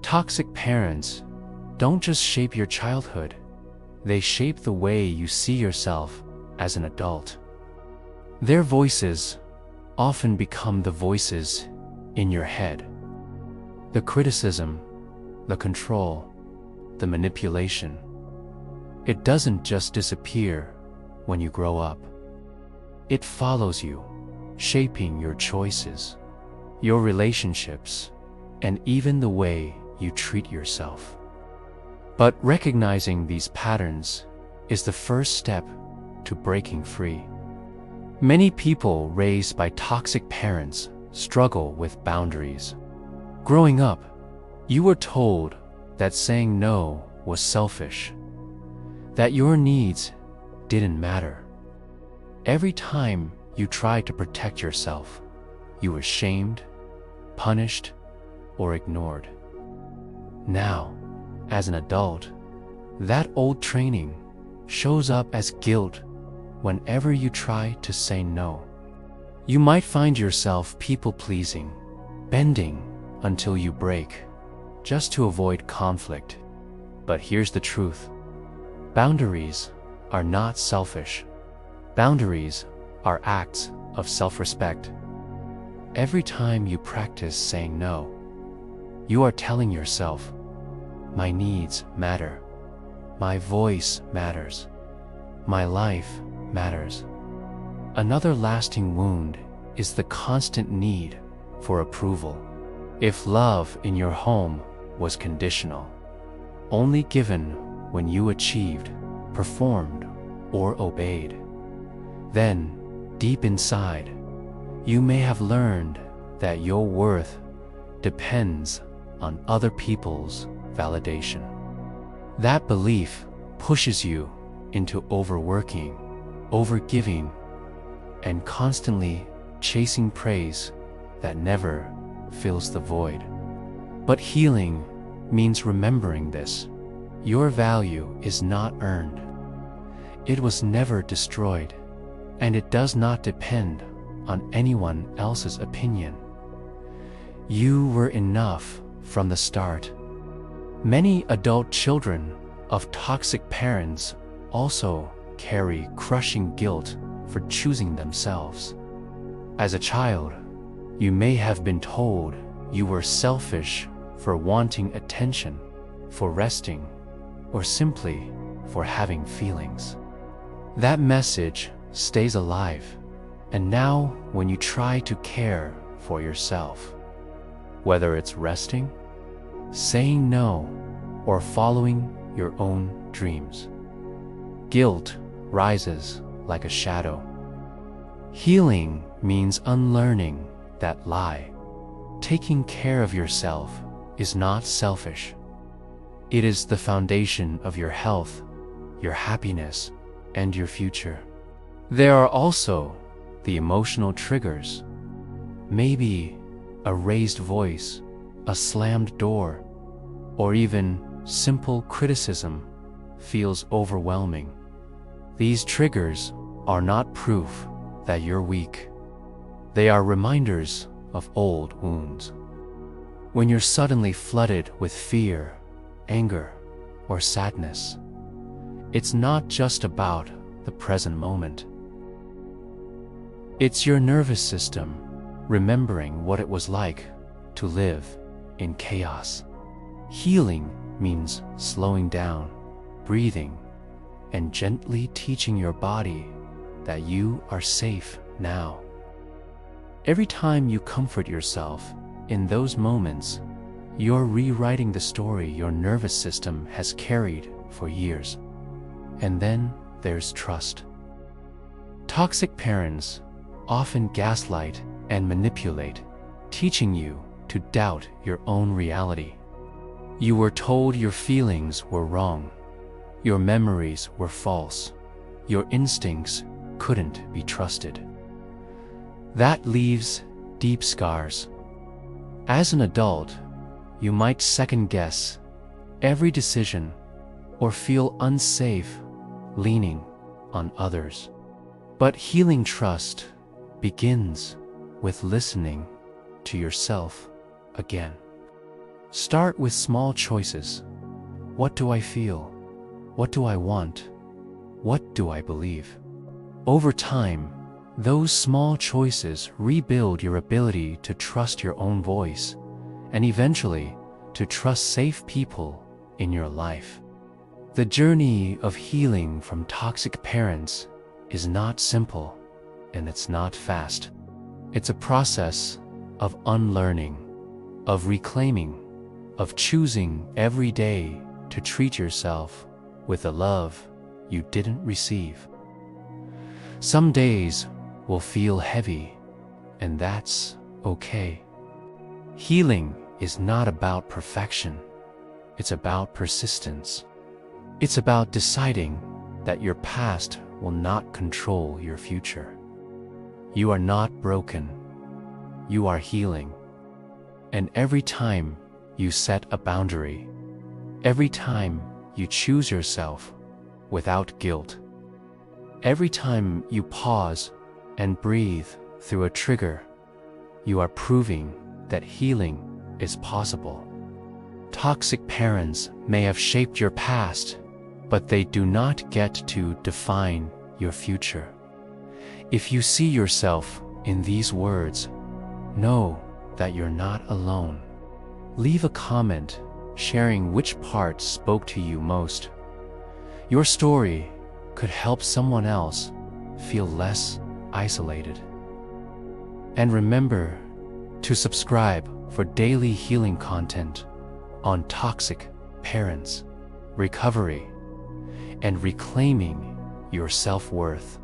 Toxic parents don't just shape your childhood, they shape the way you see yourself as an adult. Their voices often become the voices in your head. The criticism, the control, the manipulation. It doesn't just disappear when you grow up. It follows you, shaping your choices, your relationships, and even the way you treat yourself. But recognizing these patterns is the first step to breaking free. Many people raised by toxic parents struggle with boundaries. Growing up, you were told that saying no was selfish, that your needs didn't matter. Every time you tried to protect yourself, you were shamed, punished, or ignored. Now, as an adult, that old training shows up as guilt whenever you try to say no. You might find yourself people-pleasing, bending until you break, just to avoid conflict. But here's the truth. Boundaries are not selfish. Boundaries are acts of self-respect. Every time you practice saying no, you are telling yourself, my needs matter, my voice matters, my life matters. Another lasting wound is the constant need for approval. If love in your home was conditional, only given when you achieved, performed, or obeyed, then, deep inside, you may have learned that your worth depends on other people's validation. That belief pushes you into overworking, overgiving, and constantly chasing praise that never fills the void. But healing means remembering this. Your value is not earned. It was never destroyed, and it does not depend on anyone else's opinion. You were enough from the start. Many adult children of toxic parents also carry crushing guilt for choosing themselves. As a child, you may have been told you were selfish for wanting attention, for resting, or simply for having feelings. That message stays alive, and now when you try to care for yourself, whether it's resting, saying no, or following your own dreams, guilt rises like a shadow. Healing means unlearning that lie. Taking care of yourself is not selfish. It is the foundation of your health, your happiness, and your future. There are also the emotional triggers. Maybe a raised voice, a slammed door, or even simple criticism feels overwhelming. These triggers are not proof that you're weak. They are reminders of old wounds. When you're suddenly flooded with fear, anger, or sadness, it's not just about the present moment. It's your nervous system remembering what it was like to live in chaos. Healing means slowing down, breathing, and gently teaching your body that you are safe now. Every time you comfort yourself in those moments, you're rewriting the story your nervous system has carried for years. And then there's trust. Toxic parents often gaslight and manipulate, teaching you to doubt your own reality. You were told your feelings were wrong, your memories were false, your instincts couldn't be trusted. That leaves deep scars. As an adult, you might second-guess every decision or feel unsafe leaning on others. But healing trust begins with listening to yourself again. Start with small choices. What do I feel? What do I want? What do I believe? Over time, those small choices rebuild your ability to trust your own voice, and eventually to trust safe people in your life. The journey of healing from toxic parents is not simple, and it's not fast. It's a process of unlearning, of reclaiming, of choosing every day to treat yourself with the love you didn't receive. Some days will feel heavy, and that's okay. Healing is not about perfection. It's about persistence. It's about deciding that your past will not control your future. You are not broken. You are healing. And every time you set a boundary, every time you choose yourself without guilt, every time you pause and breathe through a trigger, you are proving that healing is possible. Toxic parents may have shaped your past, but they do not get to define your future. If you see yourself in these words, know that you're not alone. Leave a comment sharing which part spoke to you most. Your story could help someone else feel less isolated. And remember to subscribe for daily healing content on toxic parents, recovery, and reclaiming your self-worth.